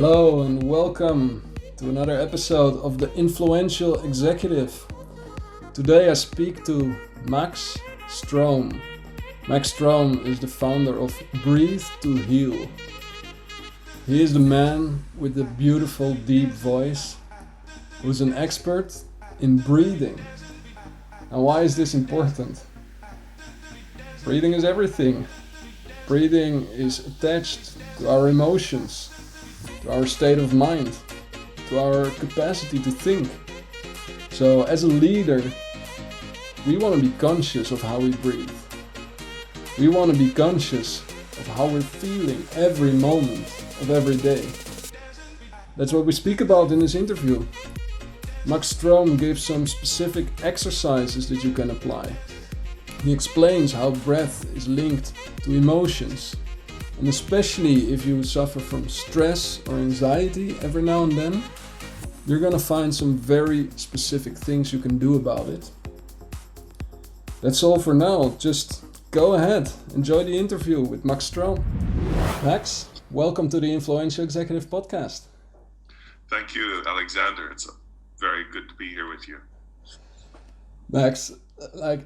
Hello and welcome to another episode of The Influential Executive. Today I speak to Max Strom. Max Strom is the founder of Breathe to Heal. He is the man with the beautiful deep voice who's an expert in breathing. And why is this important? Breathing is everything. Breathing is attached to our emotions, to our state of mind, to our capacity to think. So as a leader, we want to be conscious of how we breathe. We want to be conscious of how we're feeling every moment of every day. That's what we speak about in this interview. Max Strom gives some specific exercises that you can apply. He explains how breath is linked to emotions, and especially if you suffer from stress or anxiety every now and then, you're gonna find some very specific things you can do about it. That's all for now. Just go ahead, enjoy the interview with Max Strom. Max, welcome to the Influential Executive Podcast. Thank you, Alexander. It's very good to be here with you. Max,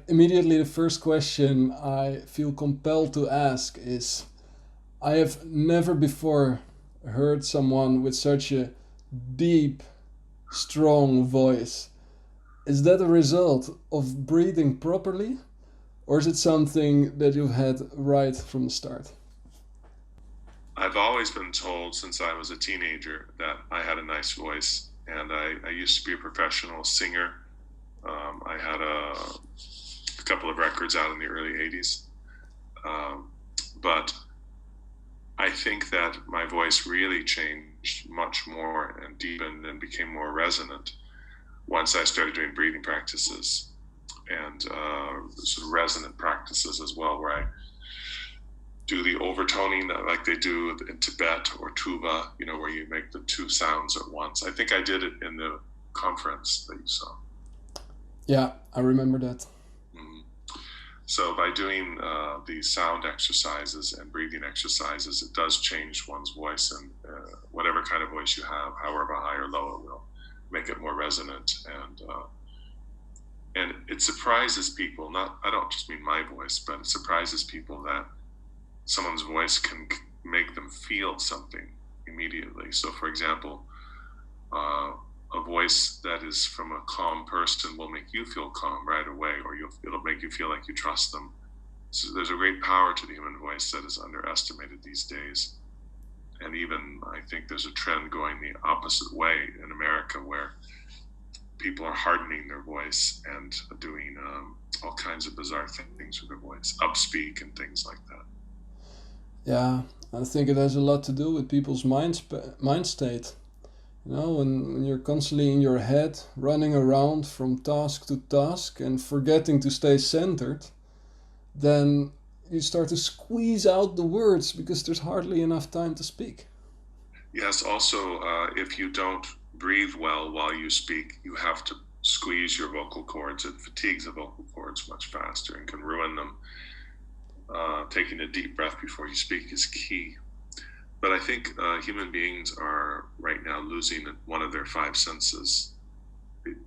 immediately the first question I feel compelled to ask is, I have never before heard someone with such a deep, strong voice. Is that a result of breathing properly, or is it something that you've had right from the start? I've always been told since I was a teenager that I had a nice voice, and I used to be a professional singer. I had a couple of records out in the early 80s, but I think that my voice really changed much more and deepened and became more resonant once I started doing breathing practices and sort of resonant practices as well, where I do the overtoning like they do in Tibet or tuba, where you make the two sounds at once. I think I did it in the conference that you saw. Yeah, I remember that. So by doing these sound exercises and breathing exercises, it does change one's voice, and whatever kind of voice you have, however high or low, it will make it more resonant. And it surprises people. I don't just mean my voice, but it surprises people that someone's voice can make them feel something immediately. So, for example, a voice that is from a calm person will make you feel calm right away, or it'll make you feel like you trust them. So there's a great power to the human voice that is underestimated these days. And even I think there's a trend going the opposite way in America, where people are hardening their voice and doing all kinds of bizarre things with their voice, upspeak and things like that. Yeah, I think it has a lot to do with people's mind state. When you're constantly in your head, running around from task to task and forgetting to stay centered, then you start to squeeze out the words because there's hardly enough time to speak. Yes, also, if you don't breathe well while you speak, you have to squeeze your vocal cords. It fatigues the vocal cords much faster and can ruin them. Taking a deep breath before you speak is key. But I think human beings are right now losing one of their five senses.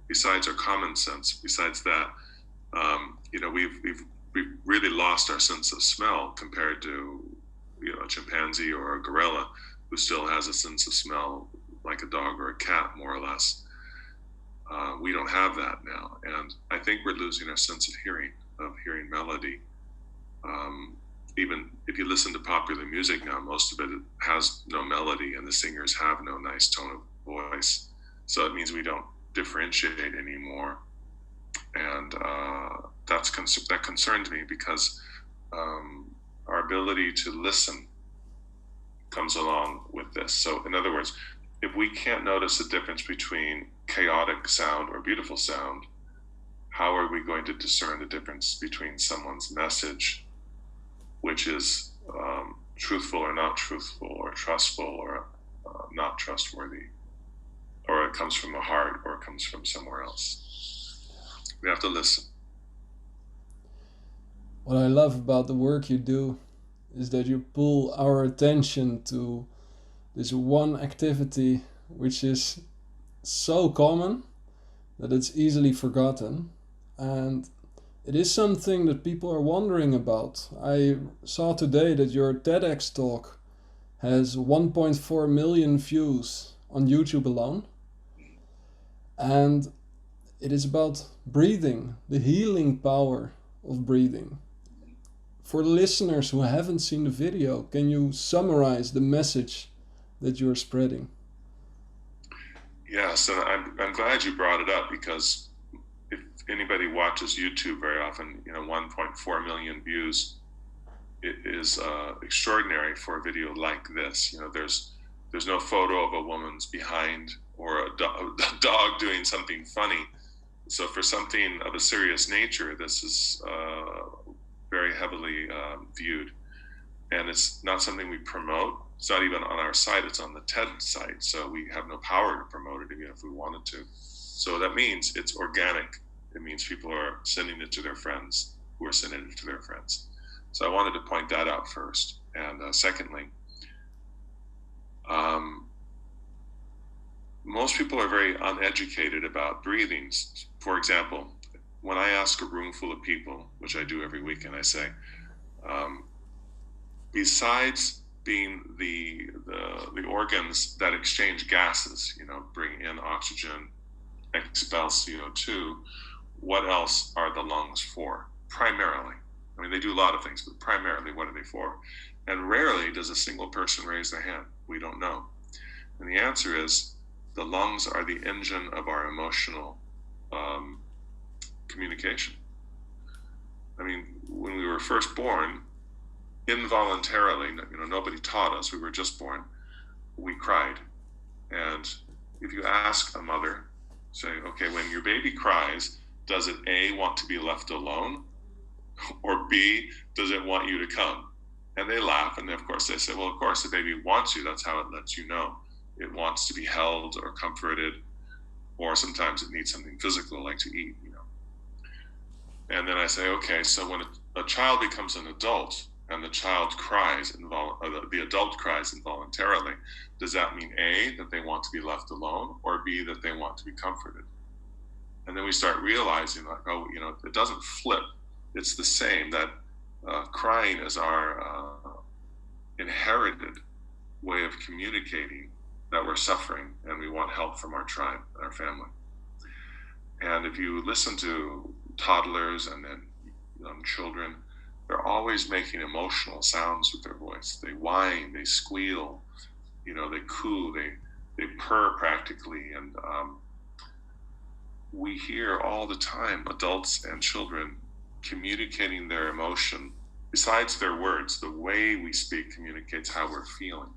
Besides our common sense, besides that, we've really lost our sense of smell compared to a chimpanzee or a gorilla who still has a sense of smell like a dog or a cat, more or less. We don't have that now, and I think we're losing our sense of hearing melody. Even if you listen to popular music now, most of it has no melody, and the singers have no nice tone of voice. So it means we don't differentiate anymore, and that concerns me, because our ability to listen comes along with this. So in other words, if we can't notice the difference between chaotic sound or beautiful sound, how are we going to discern the difference between someone's message, which is truthful or not truthful, or trustful or not trustworthy, or it comes from the heart, or it comes from somewhere else? We have to listen. What I love about the work you do is that you pull our attention to this one activity which is so common that it's easily forgotten. And it is something that people are wondering about. I saw today that your TEDx talk has 1.4 million views on YouTube alone. And it is about breathing, the healing power of breathing. For the listeners who haven't seen the video, can you summarize the message that you're spreading? Yes, and I'm glad you brought it up, because if anybody watches YouTube very often, 1.4 million views is extraordinary for a video like this. There's no photo of a woman's behind or a dog doing something funny. So for something of a serious nature, this is very heavily viewed, and it's not something we promote. It's not even on our site, it's on the TED site, so we have no power to promote it even if we wanted to. So that means it's organic. It means people are sending it to their friends who are sending it to their friends. So I wanted to point that out first. And secondly, most people are very uneducated about breathing. For example, when I ask a room full of people, which I do every weekend, I say, besides being the organs that exchange gases, bring in oxygen, expel CO2, what else are the lungs for? Primarily. I mean, they do a lot of things, but primarily, what are they for? And rarely does a single person raise their hand. We don't know. And the answer is, the lungs are the engine of our emotional communication. I mean, when we were first born, involuntarily, nobody taught us, we were just born, we cried. And if you ask a mother, say, okay, when your baby cries, does it A, want to be left alone? Or B, does it want you to come? And they laugh, and of course they say, well, of course the baby wants you, that's how it lets you know. It wants to be held or comforted, or sometimes it needs something physical like to eat, And then I say, okay, so when a child becomes an adult and the child cries, the adult cries involuntarily, does that mean A, that they want to be left alone, or B, that they want to be comforted? And then we start realizing, it doesn't flip. It's the same, that crying is our inherited way of communicating that we're suffering and we want help from our tribe and our family. And if you listen to toddlers and then young children, they're always making emotional sounds with their voice. They whine, they squeal, they coo, they purr practically. And we hear all the time adults and children communicating their emotion. Besides their words, the way we speak communicates how we're feeling.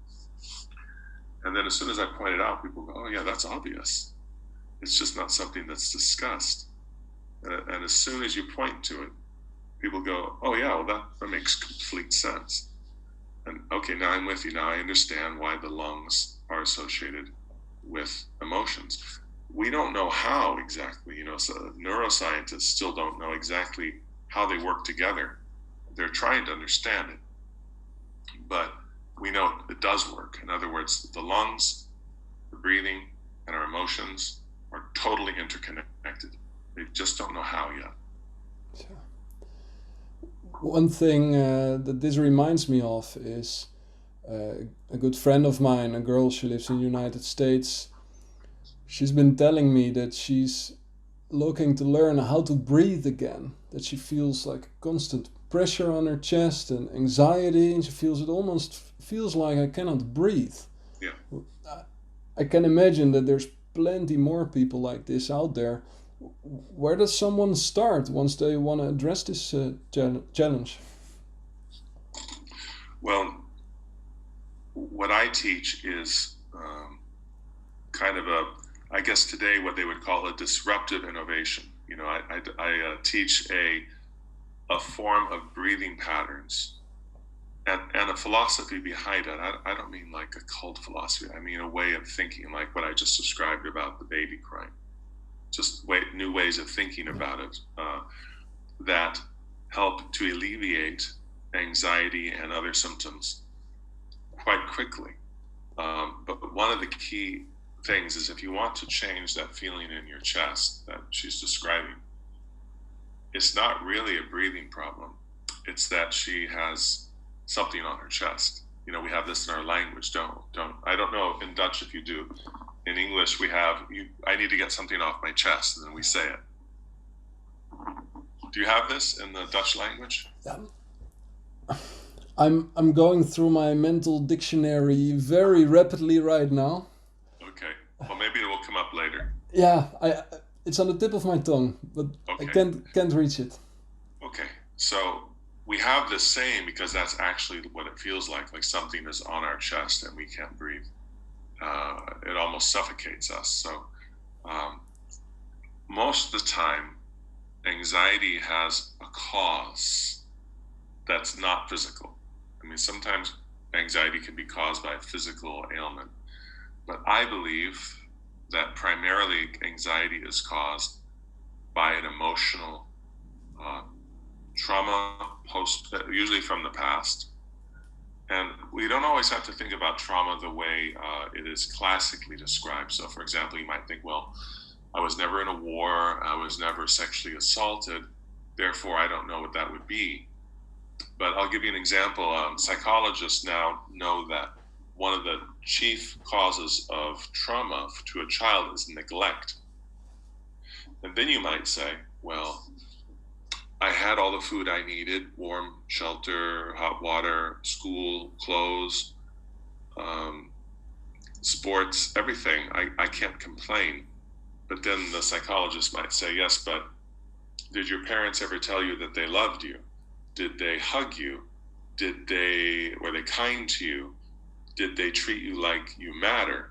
And then as soon as I point it out, people go, oh yeah, that's obvious. It's just not something that's discussed. And as soon as you point to it, people go, oh yeah, well that makes complete sense. And okay, now I'm with you. Now I understand why the lungs are associated with emotions. We don't know how exactly, so neuroscientists still don't know exactly how they work together. They're trying to understand it, but we know it does work. In other words, the lungs, the breathing, and our emotions are totally interconnected. They just don't know how yet. One thing that this reminds me of is a good friend of mine, a girl, she lives in the United States. She's been telling me that she's looking to learn how to breathe again, that she feels like constant pressure on her chest and anxiety, and she feels it almost feels like I cannot breathe. Yeah. I can imagine that there's plenty more people like this out there. Where does someone start once they want to address this challenge? Well, what I teach is kind of I guess today what they would call a disruptive innovation. I teach a form of breathing patterns and a philosophy behind it. I don't mean like a cult philosophy. I mean a way of thinking, like what I just described about the baby crying. Just new ways of thinking about it that help to alleviate anxiety and other symptoms quite quickly. But one of the key things is if you want to change that feeling in your chest that she's describing, it's not really a breathing problem. It's that she has something on her chest. You know, we have this in our language. I don't know in Dutch if you do. In English, we have, I need to get something off my chest, and then we say it. Do you have this in the Dutch language? I'm going through my mental dictionary very rapidly right now. Okay. Well, maybe it will come up later. Yeah, it's on the tip of my tongue, but Okay. I can't reach it. Okay. So we have this saying because that's actually what it feels like something is on our chest and we can't breathe. It almost suffocates us. So most of the time, anxiety has a cause that's not physical. I mean, sometimes anxiety can be caused by a physical ailment, but I believe that primarily anxiety is caused by an emotional trauma, usually from the past. And we don't always have to think about trauma the way it is classically described. So, for example, you might think, well, I was never in a war, I was never sexually assaulted, therefore I don't know what that would be. But I'll give you an example. Psychologists now know that one of the chief causes of trauma to a child is neglect. And then you might say, well, I had all the food I needed, warm shelter, hot water, school, clothes, sports, everything. I can't complain. But then the psychologist might say, yes, but did your parents ever tell you that they loved you? Did they hug you? Were they kind to you? Did they treat you like you matter?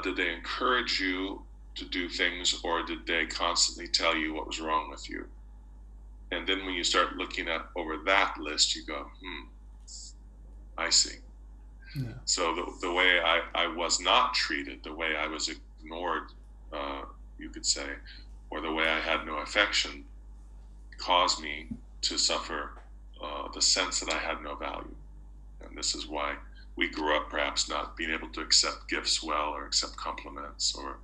Did they encourage you to do things, or did they constantly tell you what was wrong with you? And then when you start looking at over that list, you go, I see. Yeah. So the way I was not treated, the way I was ignored, you could say, or the way I had no affection, caused me to suffer the sense that I had no value. And this is why we grew up perhaps not being able to accept gifts well or accept compliments, or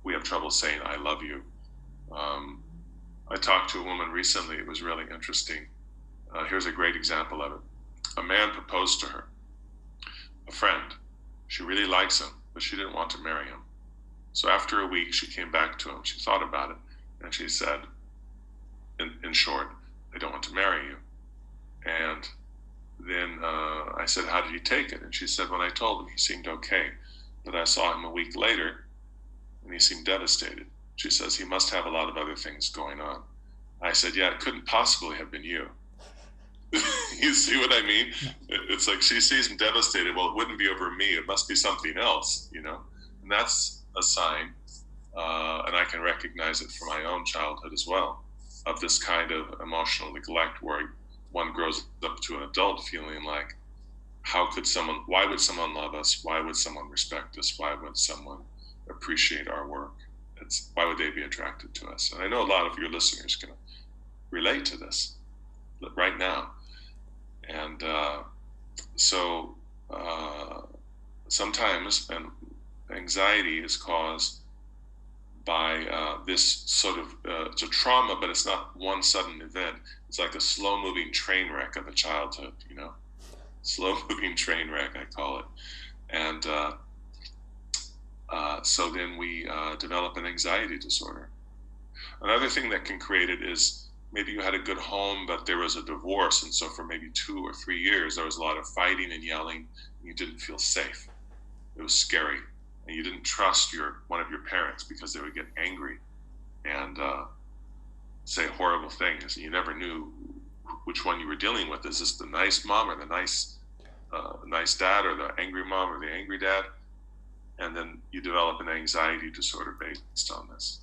we have trouble saying, I love you. I talked to a woman recently. It was really interesting. Here's a great example of it. A man proposed to her, a friend. She really likes him, but she didn't want to marry him. So after a week, she came back to him. She thought about it, and she said, in short, I don't want to marry you. And then I said, how did he take it? And she said, when I told him, he seemed okay. But I saw him a week later, and he seemed devastated. She says, he must have a lot of other things going on. I said, yeah, it couldn't possibly have been you. You see what I mean? It's like she sees him devastated. Well, it wouldn't be over me. It must be something else, you know? And that's a sign, and I can recognize it from my own childhood as well, of this kind of emotional neglect where one grows up to an adult feeling like, why would someone love us? Why would someone respect us? Why would someone appreciate our work? Why would they be attracted to us? And I know a lot of your listeners can relate to this right now. And so sometimes anxiety is caused by this sort of, it's a trauma, but it's not one sudden event. It's like a slow-moving train wreck of a childhood, you know? Slow-moving train wreck, I call it. And so then we develop an anxiety disorder. Another thing that can create it is maybe you had a good home, but there was a divorce, and so for maybe 2 or 3 years, there was a lot of fighting and yelling, and you didn't feel safe. It was scary, and you didn't trust one of your parents because they would get angry and say horrible things, and you never knew which one you were dealing with. Is this the nice mom or the nice dad, or the angry mom or the angry dad? And then you develop an anxiety disorder based on this.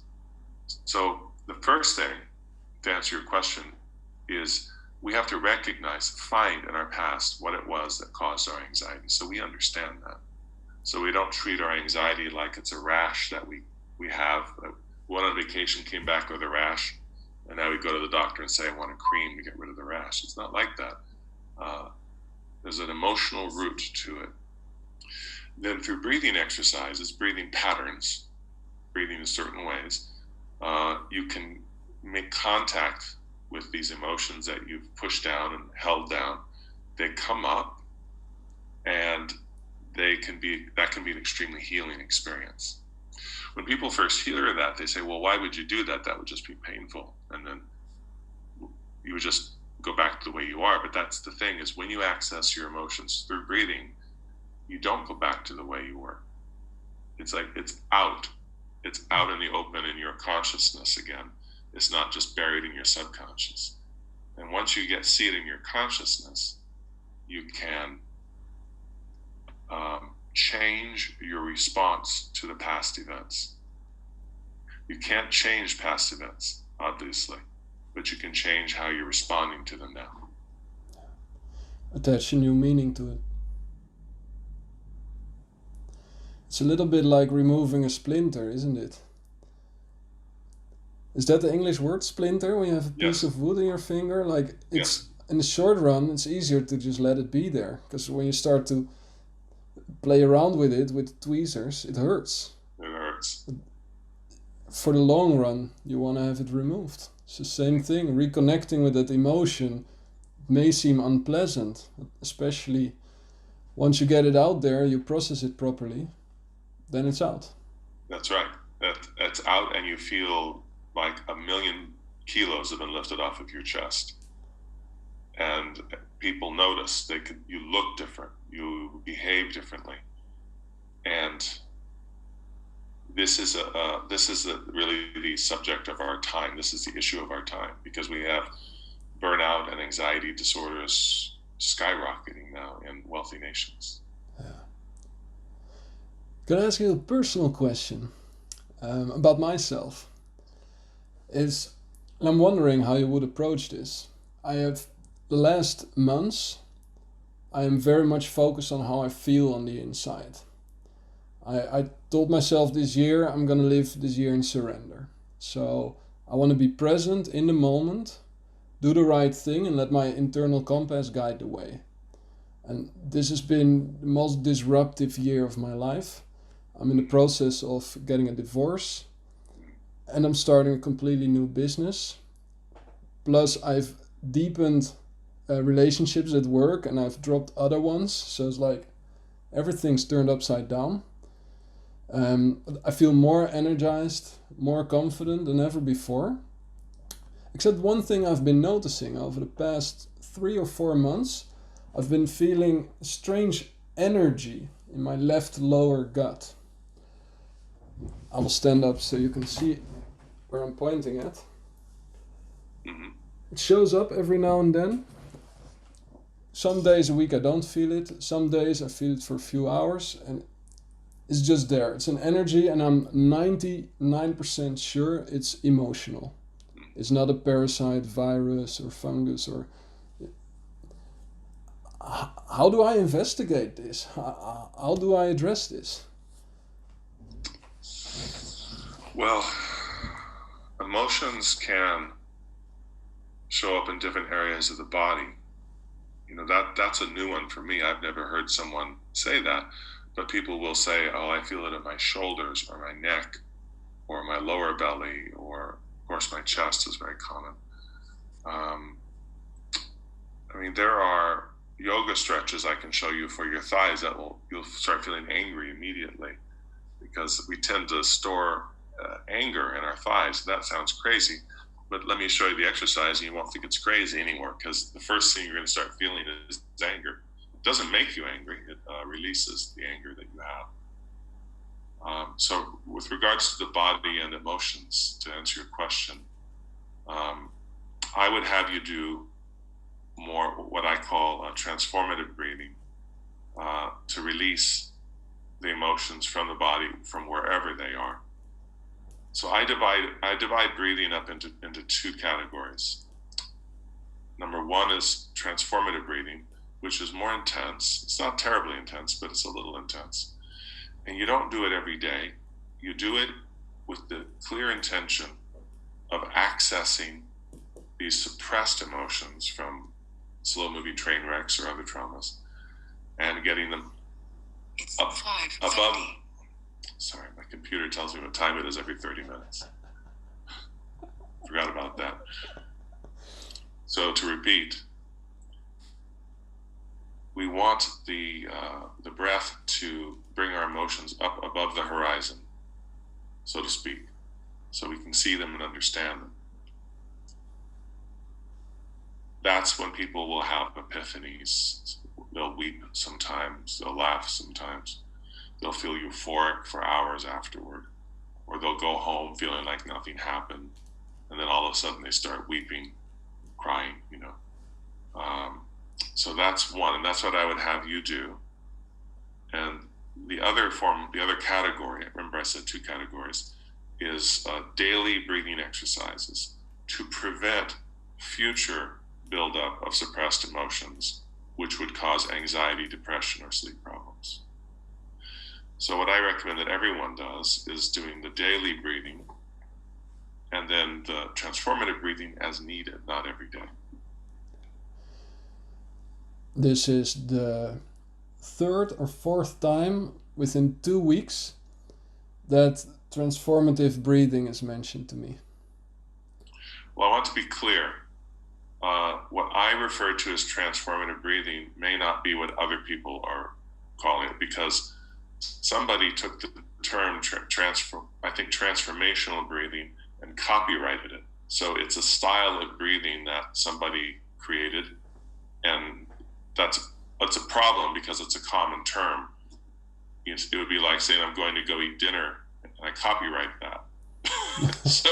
So the first thing, to answer your question, is we have to find in our past what it was that caused our anxiety, so we understand that. So we don't treat our anxiety like it's a rash that we have. We went on vacation, came back with a rash, and now we go to the doctor and say, I want a cream to get rid of the rash. It's not like that. There's an emotional root to it. Then through breathing exercises, breathing patterns, breathing in certain ways, you can make contact with these emotions that you've pushed down and held down. They come up, and that can be an extremely healing experience. When people first hear that, they say, well, why would you do that? That would just be painful. And then you would just go back to the way you are. But that's the thing, is when you access your emotions through breathing, you don't go back to the way you were. It's like it's out in the open in your consciousness again. It's not just buried in your subconscious. And once you see it in your consciousness, you can change your response to the past events. You can't change past events, obviously, but you can change how you're responding to them now. Attach a new meaning to it. It's a little bit like removing a splinter, isn't it? Is that the English word, splinter, when you have a piece of wood in your finger? Like, it's in the short run, it's easier to just let it be there, because when you start to play around with it with tweezers, it hurts. It hurts. For the long run, you want to have it removed. It's the same thing. Reconnecting with that emotion may seem unpleasant, especially once you get it out there, you process it properly, then it's out. That's right. That's out, and you feel like 1,000,000 kilos have been lifted off of your chest. And people notice. You look different. You behave differently. And this is really the subject of our time. This is the issue of our time, because we have burnout and anxiety disorders skyrocketing now in wealthy nations. Yeah. Can I ask you a personal question about myself? I'm wondering how you would approach this. The last months, I am very much focused on how I feel on the inside. I told myself this year, I'm going to live this year in surrender. So I want to be present in the moment, do the right thing, and let my internal compass guide the way. And this has been the most disruptive year of my life. I'm in the process of getting a divorce, and I'm starting a completely new business. Plus, I've deepened relationships at work, and I've dropped other ones. So it's like everything's turned upside down. I feel more energized, more confident than ever before. Except one thing I've been noticing over the past 3 or 4 months, I've been feeling strange energy in my left lower gut. I will stand up so you can see where I'm pointing at. It shows up every now and then. Some days a week I don't feel it. Some days I feel it for a few hours, and it's just there. It's an energy, and I'm 99% sure it's emotional. It's not a parasite, virus, or fungus. Or how do I investigate this? How do I address this? Well, emotions can show up in different areas of the body. That's a new one for me. I've never heard someone say that, but people will say, oh, I feel it in my shoulders or my neck or my lower belly, or of course my chest is very common. There are yoga stretches I can show you for your thighs that you'll start feeling angry immediately, because we tend to store anger in our thighs. That sounds crazy, but let me show you the exercise and you won't think it's crazy anymore, because the first thing you're going to start feeling is anger. It doesn't make you angry. It releases the anger that you have. So with regards to the body and emotions, to answer your question, I would have you do more what I call transformative breathing to release the emotions from the body, from wherever they are. So I divide breathing up into 2 categories. Number 1 is transformative breathing, which is more intense. It's not terribly intense, but it's a little intense. And you don't do it every day. You do it with the clear intention of accessing these suppressed emotions from slow-moving train wrecks or other traumas, and getting them It's Up, 5:30. above. Sorry, my computer tells me what time it is every 30 minutes. Forgot about that. So to repeat, we want the breath to bring our emotions up above the horizon, so to speak, so we can see them and understand them. That's when people will have epiphanies. They'll weep sometimes, they'll laugh sometimes, they'll feel euphoric for hours afterward, or they'll go home feeling like nothing happened, and then all of a sudden they start weeping, crying, So that's one, and that's what I would have you do. And the other category, remember I said 2 categories, is daily breathing exercises to prevent future buildup of suppressed emotions, which would cause anxiety, depression, or sleep problems. So what I recommend that everyone does is doing the daily breathing and then the transformative breathing as needed, not every day. This is the 3rd or 4th time within 2 weeks that transformative breathing is mentioned to me. Well, I want to be clear. What I refer to as transformative breathing may not be what other people are calling it, because somebody took the term transformational breathing and copyrighted it. So it's a style of breathing that somebody created, and that's a problem because it's a common term. It would be like saying I'm going to go eat dinner, and I copyright that. So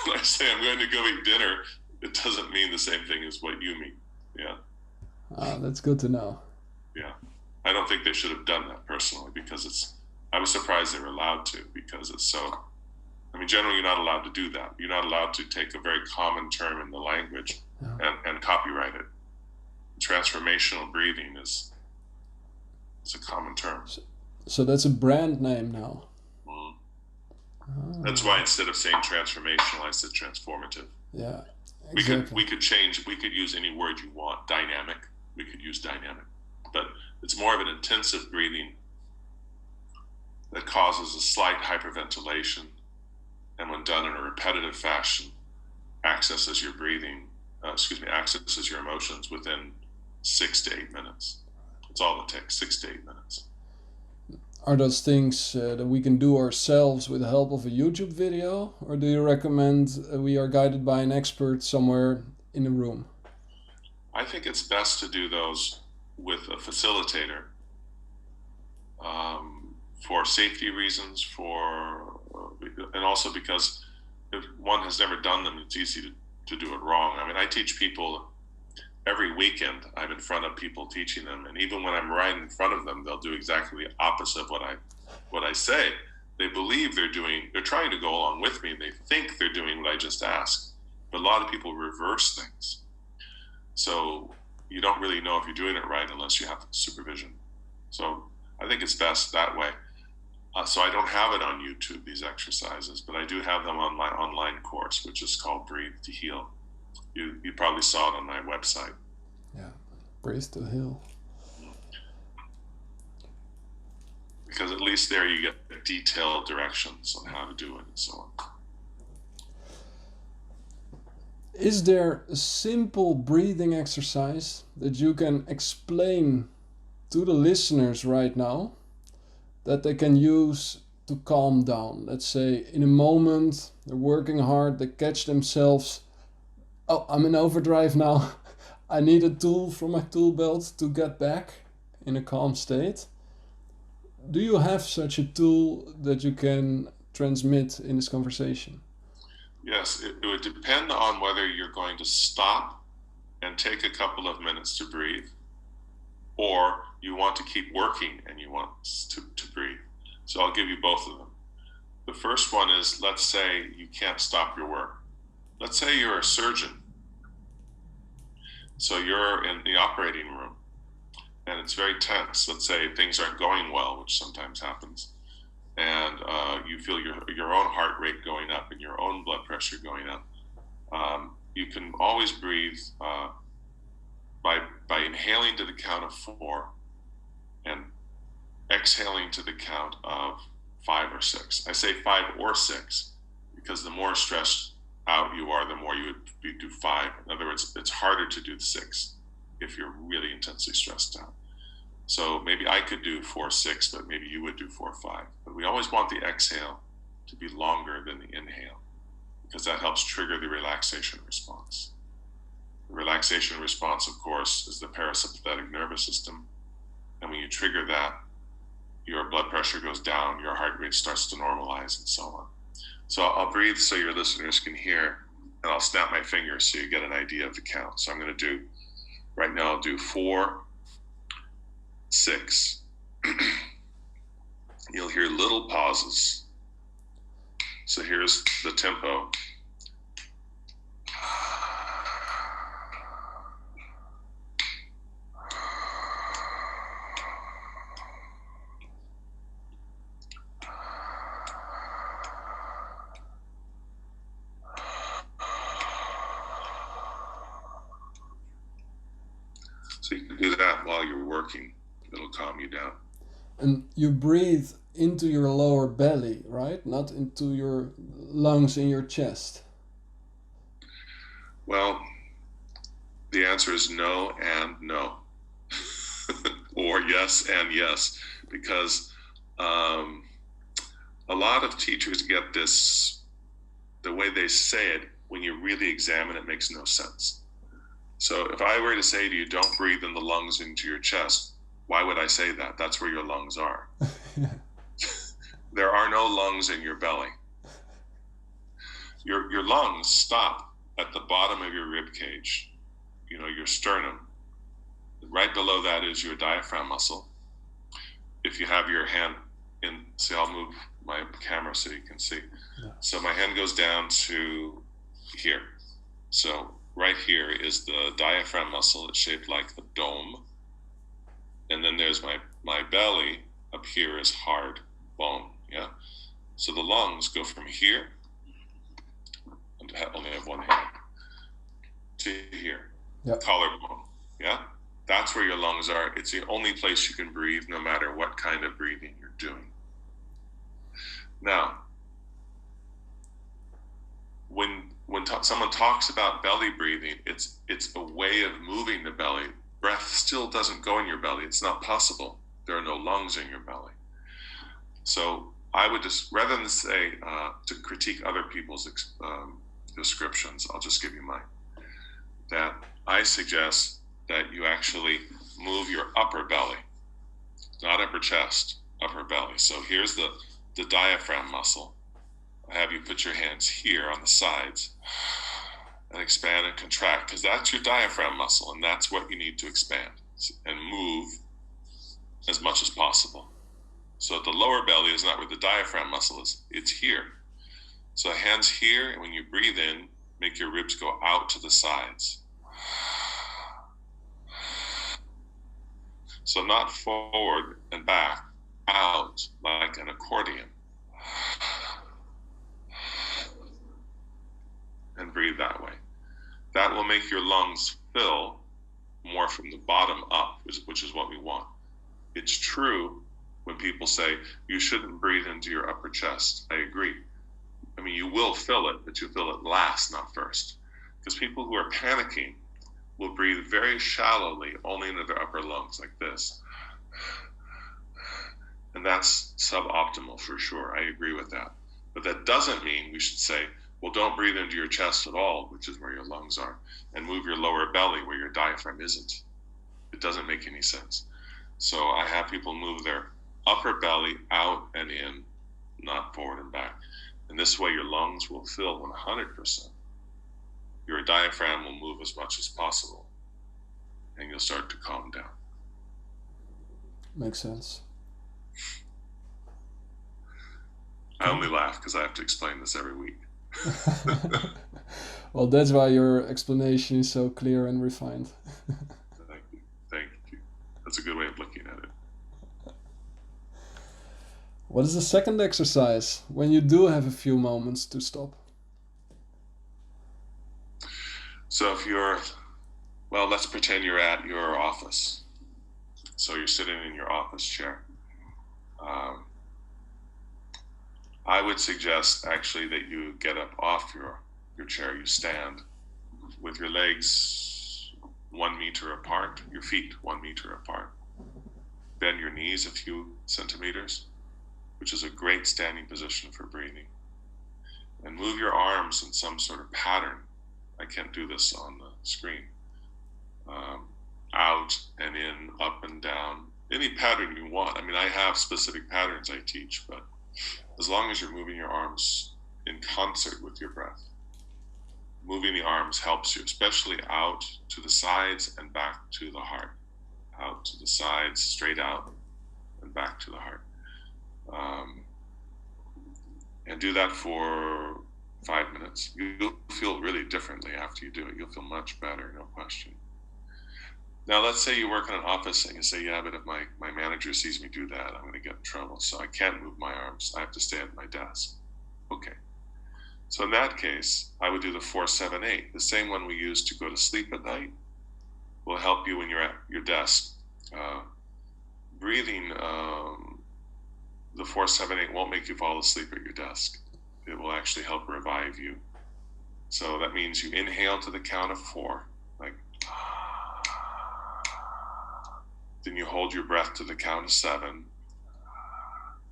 when I say I'm going to go eat dinner, it doesn't mean the same thing as what you mean. Yeah. That's good to know. Yeah. I don't think they should have done that personally, because I was surprised they were allowed to, because it's so, generally you're not allowed to do that. You're not allowed to take a very common term in the language and copyright it. Transformational breathing is a common term. So that's a brand name now. That's why instead of saying transformational, I said transformative. Yeah, exactly. We could use any word you want. Dynamic, we could use dynamic, but it's more of an intensive breathing that causes a slight hyperventilation, and when done in a repetitive fashion, accesses your emotions within 6 to 8 minutes. That's all it takes, 6 to 8 minutes. Are those things that we can do ourselves with the help of a YouTube video, or do you recommend we are guided by an expert somewhere in the room? I think it's best to do those with a facilitator, for safety reasons, and also because if one has never done them, it's easy to do it wrong. I teach people every weekend. I'm in front of people teaching them, and even when I'm right in front of them, they'll do exactly the opposite of what I say. They believe they're trying to go along with me. They think they're doing what I just asked, but a lot of people reverse things. So you don't really know if you're doing it right unless you have supervision. So I think it's best that way. So I don't have it on YouTube, these exercises, but I do have them on my online course, which is called Breathe to Heal. You probably saw it on my website. Yeah, Breathe to Heal. Because at least there you get detailed directions on how to do it and so on. Is there a simple breathing exercise that you can explain to the listeners right now that they can use to calm down? Let's say in a moment, they're working hard, they catch themselves, oh, I'm in overdrive now. I need a tool from my tool belt to get back in a calm state. Do you have such a tool that you can transmit in this conversation? Yes, it would depend on whether you're going to stop and take a couple of minutes to breathe, or you want to keep working and you want to breathe. So I'll give you both of them. The first one is, let's say you can't stop your work. Let's say you're a surgeon. So you're in the operating room and it's very tense. Let's say things aren't going well, which sometimes happens, and you feel your own heart rate going up and your own blood pressure going up. You can always breathe by inhaling to the count of 4 and exhaling to the count of 5 or 6. I say 5 or 6 because the more stressed out you are, the more you would do 5. In other words, it's harder to do 6 if you're really intensely stressed out. So maybe I could do 4, 6, but maybe you would do 4, 5. But we always want the exhale to be longer than the inhale because that helps trigger the relaxation response. The relaxation response, of course, is the parasympathetic nervous system. And when you trigger that, your blood pressure goes down, your heart rate starts to normalize, and so on. So I'll breathe so your listeners can hear, and I'll snap my fingers so you get an idea of the count. So I'm going to do, right now I'll do 4, 6. You'll hear little pauses. So here's the tempo. So you can do that while you're working. It'll calm you down. And you breathe into your lower belly, right? Not into your lungs in your chest. Well, the answer is no and no. Or yes and yes. Because a lot of teachers get this, the way they say it, when you really examine it, makes no sense. So if I were to say to you, don't breathe in the lungs into your chest, why would I say that? That's where your lungs are. There are no lungs in your belly. Your lungs stop at the bottom of your rib cage, your sternum. Right below that is your diaphragm muscle. If you have your hand in, see, I'll move my camera so you can see. Yeah. So my hand goes down to here. So right here is the diaphragm muscle. It's shaped like the dome. And then there's my belly. Up here is hard bone. Yeah. So the lungs go from here, I only have one hand, to here. Yep. Collarbone. Yeah. That's where your lungs are. It's the only place you can breathe, no matter what kind of breathing you're doing. Now, when someone talks about belly breathing, it's a way of moving the belly. Breath still doesn't go in your belly. It's not possible. There are no lungs in your belly. So I would just, rather than say to critique other people's descriptions, I'll just give you mine. That I suggest that you actually move your upper belly, not upper chest, upper belly. So here's the diaphragm muscle. I have you put your hands here on the sides and expand and contract, because that's your diaphragm muscle, and that's what you need to expand and move as much as possible. So the lower belly is not where the diaphragm muscle is, it's here. So hands here, and when you breathe in, make your ribs go out to the sides. So not forward and back, out like an accordion. And breathe that way. That will make your lungs fill more from the bottom up, which is what we want. It's true when people say you shouldn't breathe into your upper chest. I agree. I mean, you will fill it, but you fill it last, not first. Because people who are panicking will breathe very shallowly, only into their upper lungs, like this. And that's suboptimal for sure. I agree with that. But that doesn't mean we should say, well, don't breathe into your chest at all, which is where your lungs are, and move your lower belly where your diaphragm isn't. It doesn't make any sense. So I have people move their upper belly out and in, not forward and back. And this way your lungs will fill 100%. Your diaphragm will move as much as possible, and you'll start to calm down. Makes sense. I only laugh because I have to explain this every week. Well, that's why your explanation is so clear and refined. Thank you. That's a good way of looking at it. What is the second exercise when you do have a few moments to stop? So if let's pretend you're at your office. So you're sitting in your office chair, I would suggest actually that you get up off your chair, you stand with your legs 1 meter apart, your feet 1 meter apart. Bend your knees a few centimeters, which is a great standing position for breathing. And move your arms in some sort of pattern. I can't do this on the screen. Out and in, up and down, any pattern you want. I mean, I have specific patterns I teach, but as long as you're moving your arms in concert with your breath. Moving the arms helps you, especially out to the sides and back to the heart. Out to the sides, straight out, and back to the heart. And do that for 5 minutes. You'll feel really differently after you do it. You'll feel much better, no question. Now, let's say you work in an office and you say, yeah, but if my manager sees me do that, I'm going to get in trouble. So I can't move my arms. I have to stay at my desk. Okay. So in that case, I would do the 4-7-8. The same one we use to go to sleep at night will help you when you're at your desk. Breathing, the 4-7-8 won't make you fall asleep at your desk. It will actually help revive you. So that means you inhale to the count of 4, like, then you hold your breath to the count of 7.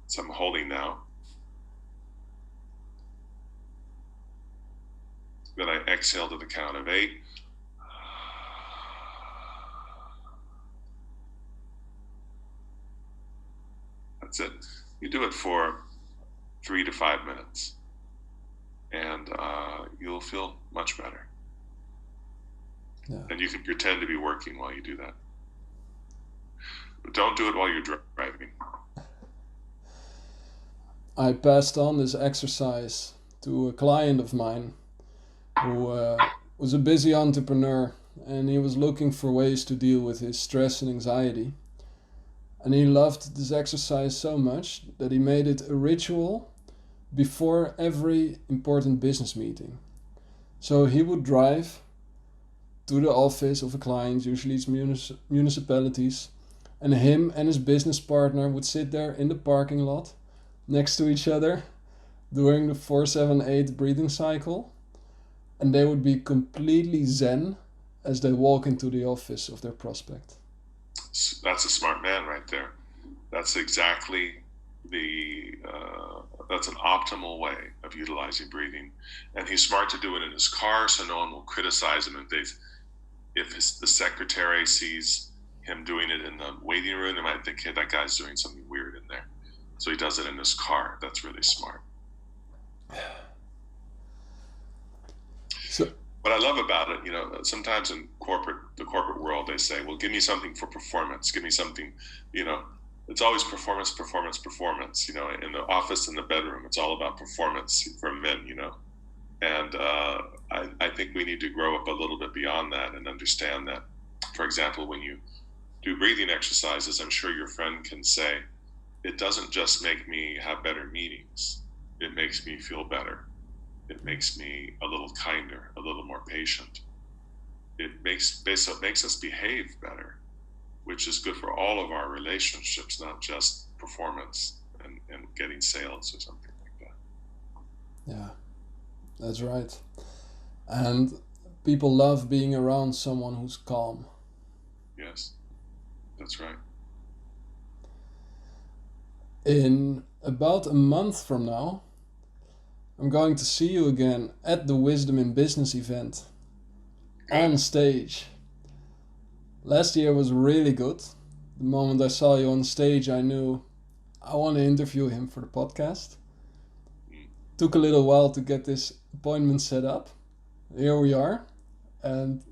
So I'm holding now. Then I exhale to the count of 8. That's it. You do it for 3 to 5 minutes, and you'll feel much better. Yeah. And you can pretend to be working while you do that. But don't do it while you're driving. I passed on this exercise to a client of mine who was a busy entrepreneur, and he was looking for ways to deal with his stress and anxiety. And he loved this exercise so much that he made it a ritual before every important business meeting. So he would drive to the office of a client, usually it's municipalities, and him and his business partner would sit there in the parking lot next to each other during the 4-7-8 breathing cycle, and they would be completely zen as they walk into the office of their prospect. That's a smart man right there. That's exactly that's an optimal way of utilizing breathing. And he's smart to do it in his car so no one will criticize him if the secretary sees him doing it in the waiting room. They might think, hey, that guy's doing something weird in there. So he does it in his car. That's really smart. So, what I love about it, sometimes in the corporate world, they say, well, give me something for performance. Give me something, it's always performance, performance, performance. In the office, in the bedroom, it's all about performance for men, And I think we need to grow up a little bit beyond that and understand that, for example, when you do breathing exercises, I'm sure your friend can say, it doesn't just make me have better meetings. It makes me feel better. It makes me a little kinder, a little more patient. It makes us behave better, which is good for all of our relationships, not just performance and getting sales or something like that. Yeah, that's right. And people love being around someone who's calm. Yes, that's right. In about a month from now, I'm going to see you again at the Wisdom in Business event. Good. On stage. Last year was really good. The moment I saw you on stage, I knew I want to interview him for the podcast. Took a little while to get this appointment set up. Here we are. And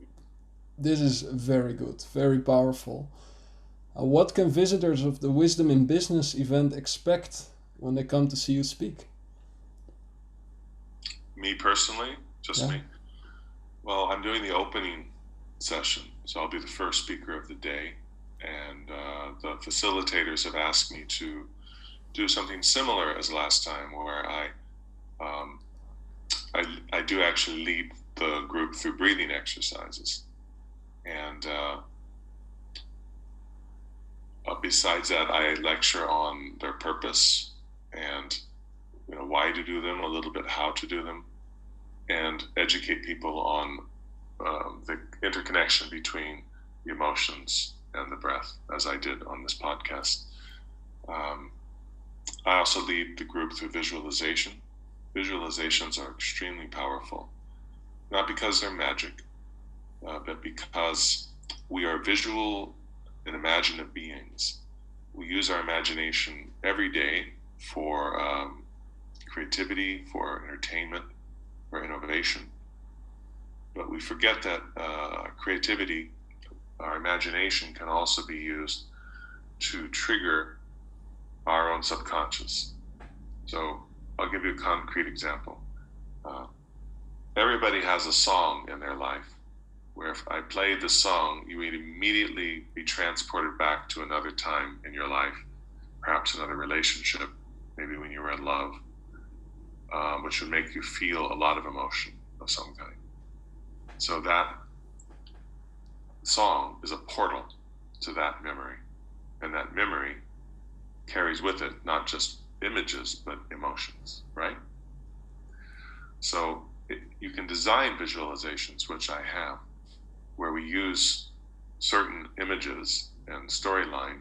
this is very good, very powerful. What can visitors of the Wisdom in Business event expect when they come to see you speak? Me personally, just me. Well, I'm doing the opening session, so I'll be the first speaker of the day, and the facilitators have asked me to do something similar as last time, where I do actually lead the group through breathing exercises, and besides that, I lecture on their purpose and why to do them, a little bit how to do them, and educate people on the interconnection between the emotions and the breath, as I did on this podcast. I also lead the group through visualization. Visualizations are extremely powerful, not because they're magic, but because we are visual and imaginative beings. We use our imagination every day for creativity, for entertainment, for innovation. But we forget that creativity, our imagination, can also be used to trigger our own subconscious. So I'll give you a concrete example. Everybody has a song in their life where if I played the song, you would immediately be transported back to another time in your life, perhaps another relationship, maybe when you were in love, which would make you feel a lot of emotion of some kind. So that song is a portal to that memory, and that memory carries with it not just images, but emotions, right? So you can design visualizations, which I have, where we use certain images and storyline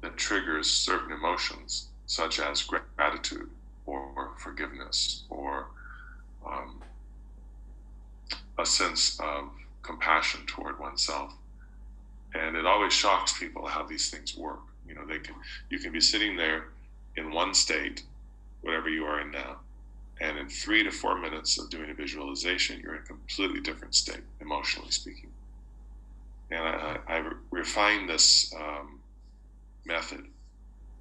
that triggers certain emotions, such as gratitude or forgiveness or a sense of compassion toward oneself. And it always shocks people how these things work. You know, you can be sitting there in one state, whatever you are in now, and in 3 to 4 minutes of doing a visualization, you're in a completely different state, emotionally speaking. And I refined this method,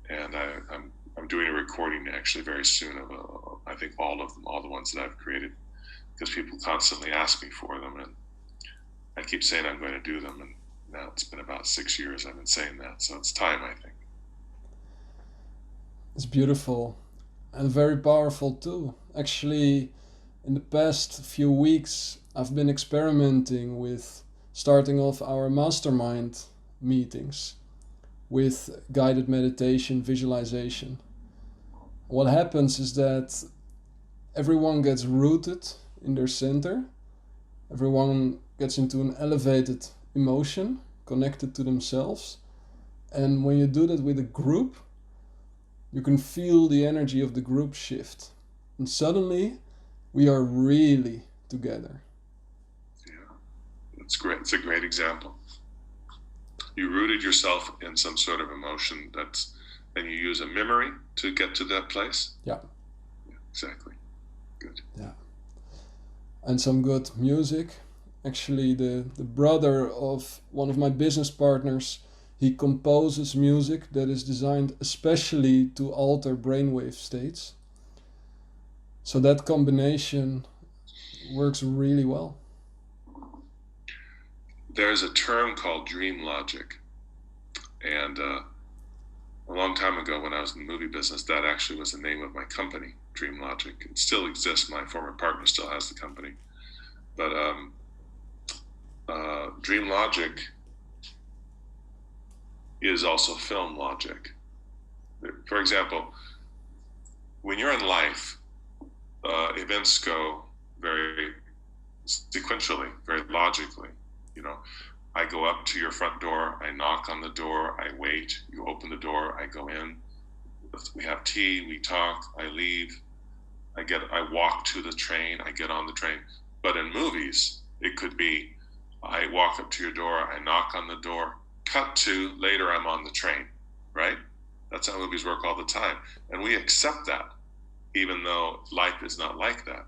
and I'm doing a recording actually very soon of I think all the ones that I've created, because people constantly ask me for them, and I keep saying I'm going to do them, and now it's been about 6 years I've been saying that, so it's time, I think. It's beautiful and very powerful too. Actually, in the past few weeks, I've been experimenting with starting off our mastermind meetings with guided meditation, visualization. What happens is that everyone gets rooted in their center. Everyone gets into an elevated emotion connected to themselves. And when you do that with a group, you can feel the energy of the group shift. And suddenly, we are really together. Yeah, that's great. It's a great example. You rooted yourself in some sort of emotion and you use a memory to get to that place? Yeah. Exactly. Good. Yeah. And some good music. Actually, the brother of one of my business partners, he composes music that is designed especially to alter brainwave states. So that combination works really well. There's a term called dream logic. And a long time ago when I was in the movie business, that actually was the name of my company, Dream Logic. It still exists. My former partner still has the company. But dream logic is also film logic. For example, when you're in life, events go very sequentially, very logically. You know, I go up to your front door, I knock on the door, I wait, you open the door, I go in, we have tea, we talk, I leave, I walk to the train, I get on the train. But in movies, it could be, I walk up to your door, I knock on the door, cut to, later I'm on the train, right? That's how movies work all the time. And we accept that, even though life is not like that.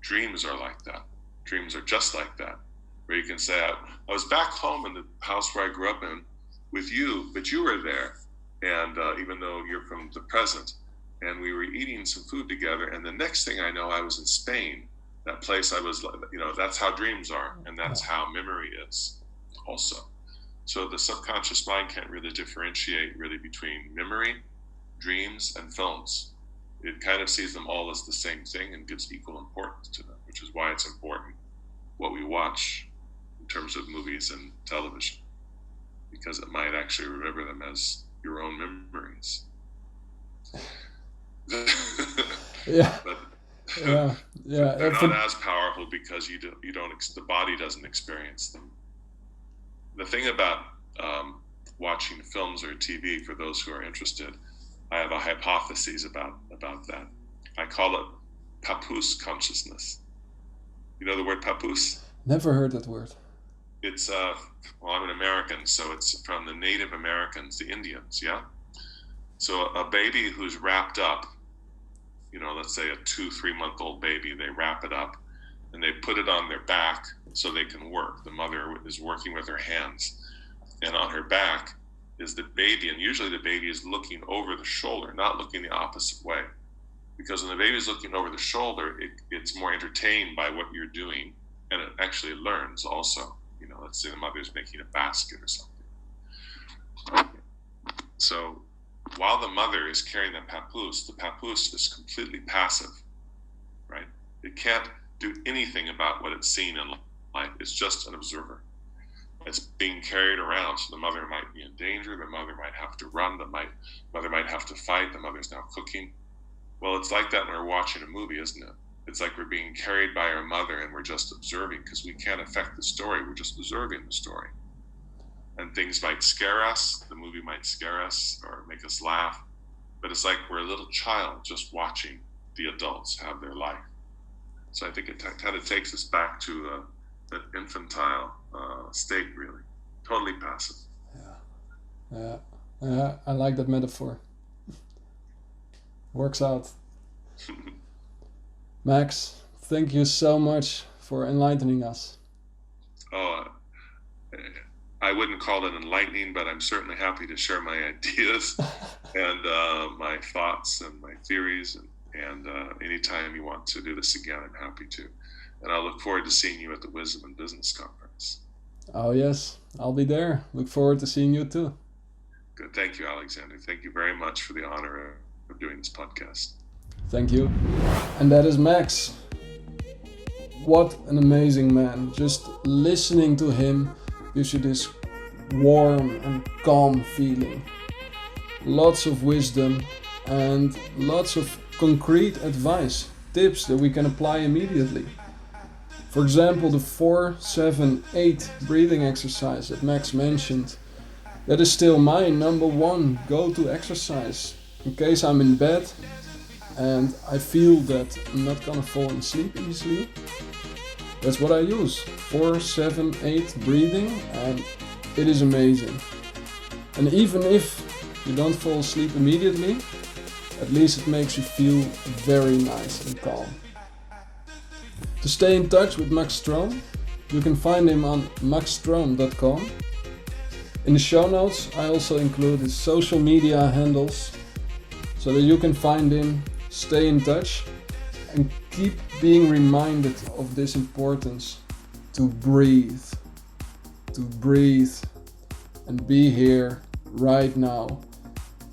Dreams are like that. Dreams are just like that, where you can say, I was back home in the house where I grew up in with you, but you were there. And even though you're from the present, and we were eating some food together, and the next thing I know, I was in Spain, that place I was, that's how dreams are, and that's how memory is also. So the subconscious mind can't really differentiate really between memory, dreams, and films. It kind of sees them all as the same thing and gives equal importance to them, which is why it's important what we watch in terms of movies and television, because it might actually remember them as your own memories. Yeah, but yeah, yeah. they're not as powerful because the body doesn't experience them. The thing about watching films or TV, for those who are interested, I have a hypothesis about that. I call it papoose consciousness. You know the word papoose? Never heard that word. It's well, I'm an American, so it's from the Native Americans, the Indians, yeah. So a baby who's wrapped up, let's say a 2-3 month old baby, they wrap it up and they put it on their back so they can work. The mother is working with her hands, and on her back is the baby, and usually the baby is looking over the shoulder, not looking the opposite way. Because when the baby is looking over the shoulder, it's more entertained by what you're doing, and it actually learns also. Let's say the mother's making a basket or something. So while the mother is carrying the papoose is completely passive, right? It can't do anything about what it's seen in life. It's just an observer. It's being carried around, so the mother might be in danger, the mother might have to run, the mother might have to fight, the mother's now cooking. Well, it's like that when we're watching a movie, isn't it? It's like we're being carried by our mother and we're just observing, because we can't affect the story, we're just observing the story. And things might scare us, the movie might scare us or make us laugh, but it's like we're a little child just watching the adults have their life. So I think it kind of takes us back to that infantile state, really. Totally passive. Yeah, I like that metaphor. Works out. Max, thank you so much for enlightening us. Oh, I wouldn't call it enlightening, but I'm certainly happy to share my ideas and my thoughts and my theories. And anytime you want to do this again, I'm happy to. And I look forward to seeing you at the Wisdom and Business Conference. Oh yes, I'll be there. Look forward to seeing you too. Good. Thank you, Alexander. Thank you very much for the honor of doing this podcast. Thank you. And that is Max. What an amazing man. Just listening to him gives you this warm and calm feeling. Lots of wisdom and lots of concrete advice, tips that we can apply immediately. For example, the 4-7-8 breathing exercise that Max mentioned. That is still my number one go-to exercise in case I'm in bed and I feel that I'm not gonna fall asleep easily. That's what I use, 4-7-8 breathing, and it is amazing. And even if you don't fall asleep immediately, at least it makes you feel very nice and calm. To stay in touch with Max Strom, you can find him on maxstrom.com. In the show notes I also include his social media handles so that you can find him, stay in touch, and keep being reminded of this importance to breathe and be here right now.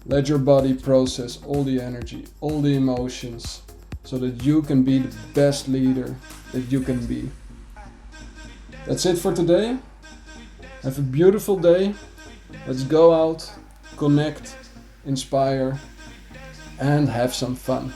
Let your body process all the energy, all the emotions, so that you can be the best leader that you can be. That's it for today. Have a beautiful day. Let's go out, connect, inspire, and have some fun.